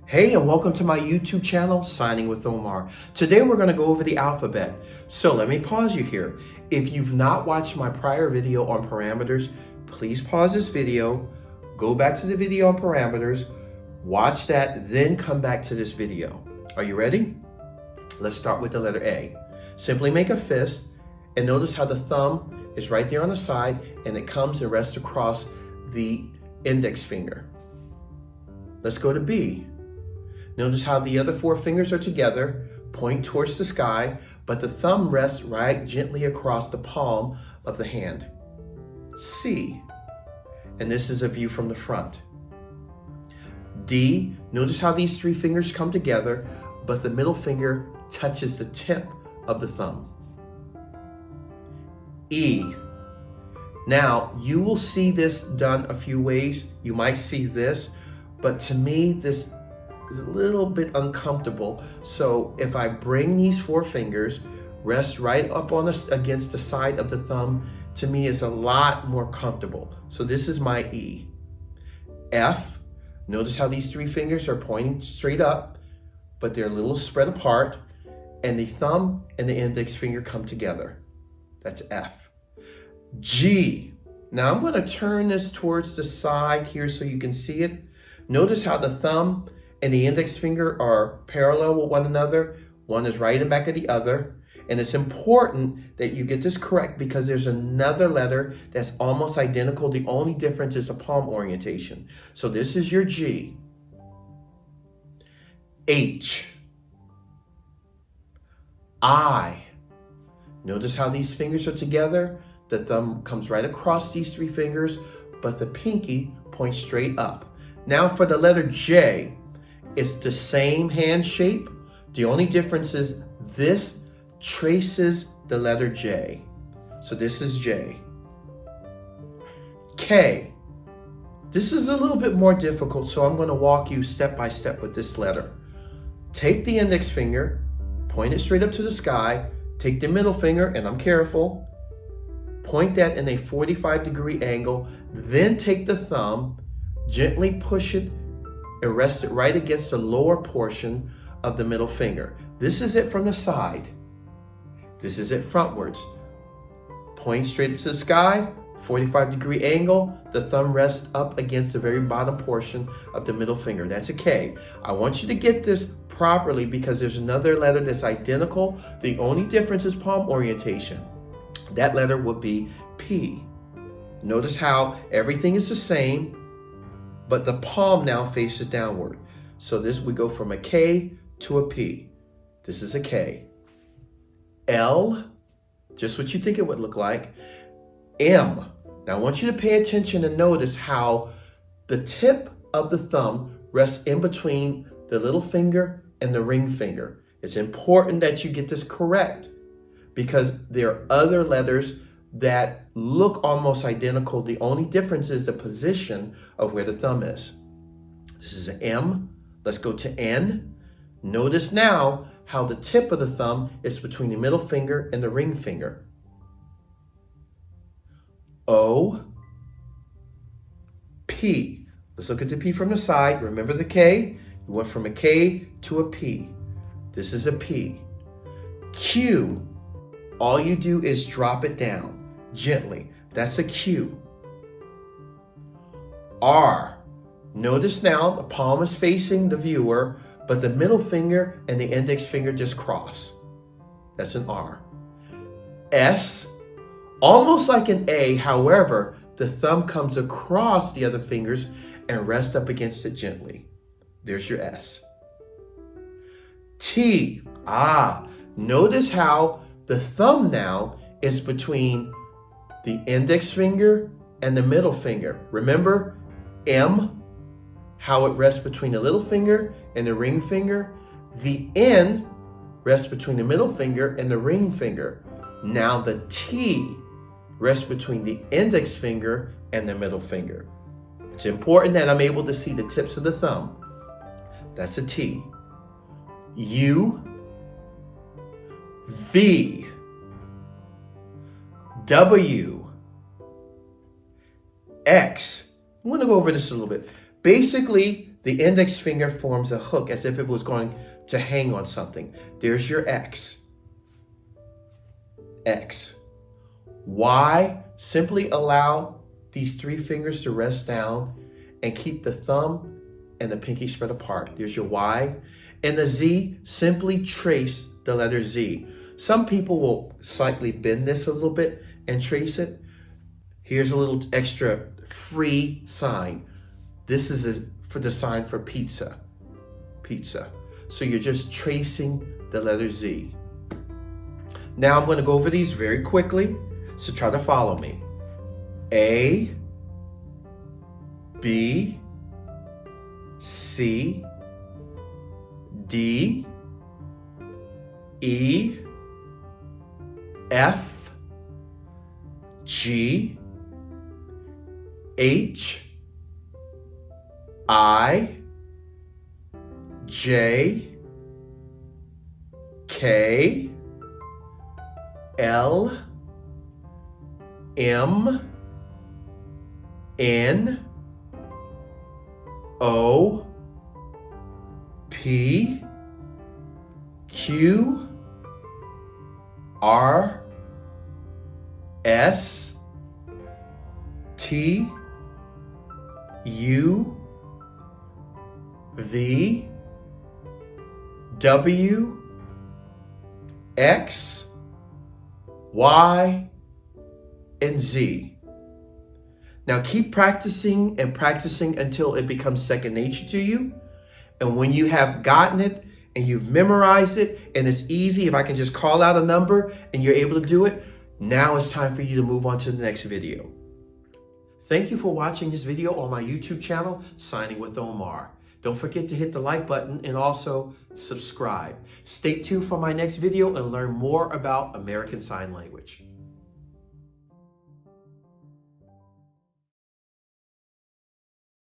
Hey, and welcome to my YouTube channel, Signing with Omar. Today we're going to go over the alphabet. So let me pause you here. If you've not watched my prior video on parameters, please pause this video, go back to the video on parameters, watch that, then come back to this video. Are you ready? Let's start with the letter A. Simply make a fist and notice how the thumb is right there on the side and it comes and rests across the index finger. Let's go to B. Notice how the other four fingers are together, point towards the sky, but the thumb rests right gently across the palm of the hand. C, and this is a view from the front. D, notice how these three fingers come together, but the middle finger touches the tip of the thumb. E, now you will see this done a few ways. You might see this, but to me, this is a little bit uncomfortable. So if I bring these four fingers, rest right up on against the side of the thumb, to me is a lot more comfortable. So this is my E. F, notice how these three fingers are pointing straight up, but they're a little spread apart, and the thumb and the index finger come together. That's F. G, now I'm going to turn this towards the side here so you can see it. Notice how the thumb and the index finger are parallel with one another. One is right in back of the other. And it's important that you get this correct because there's another letter that's almost identical. The only difference is the palm orientation. So this is your G. H. I. Notice how these fingers are together. The thumb comes right across these three fingers, but the pinky points straight up. Now for the letter J, it's the same hand shape. The only difference is this traces the letter J. So this is J. K. This is a little bit more difficult, so I'm going to walk you step by step with this letter. Take the index finger, point it straight up to the sky, take the middle finger, and I'm careful, point that in a 45-degree angle, then take the thumb, gently push it and rest it right against the lower portion of the middle finger. This is it from the side. This is it frontwards. Point straight to the sky, 45-degree angle, the thumb rests up against the very bottom portion of the middle finger. That's a K. I want you to get this properly because there's another letter that's identical. The only difference is palm orientation. That letter would be P. Notice how everything is the same, but the palm now faces downward. So this would go from a K to a P. This is a K. L, just what you think it would look like. M. Now I want you to pay attention and notice how the tip of the thumb rests in between the little finger and the ring finger. It's important that you get this correct because there are other letters that look almost identical. The only difference is the position of where the thumb is. This is an M. Let's go to N. Notice now how the tip of the thumb is between the middle finger and the ring finger. O. P. Let's look at the P from the side. Remember the K? We went from a K to a P. This is a P. Q. All you do is drop it down gently. That's a Q. R. Notice now the palm is facing the viewer, but the middle finger and the index finger just cross. That's an R. S. Almost like an A, however, the thumb comes across the other fingers and rests up against it gently. There's your S. T. Notice how the thumb now is between the index finger and the middle finger. Remember M, how it rests between the little finger and the ring finger. The N rests between the middle finger and the ring finger. Now the T rests between the index finger and the middle finger. It's important that I'm able to see the tips of the thumb. That's a T. U, V, W, X. I'm going to go over this a little bit. Basically, The index finger forms a hook as if it was going to hang on something. There's your X. X. Y, simply allow these 3 fingers to rest down and keep the thumb and the pinky spread apart. There's your Y. And the Z, simply trace the letter Z. Some people will slightly bend this a little bit and trace it. Here's a little extra free sign. This is for the sign for pizza. Pizza. So you're just tracing the letter Z. Now I'm going to go over these very quickly, so try to follow me. A, B, C, D, E, F, G, H, I, J, K, L, M, N, O, P, Q, R, S, T, U, V, W, X, Y, and Z. Now keep practicing and practicing until it becomes second nature to you. And when you have gotten it and you've memorized it and it's easy, if I can just call out a number and you're able to do it, now it's time for you to move on to the next video. Thank you for watching this video on my YouTube channel, Signing with Omar. Don't forget to hit the like button and also subscribe. Stay tuned for my next video and learn more about American Sign Language.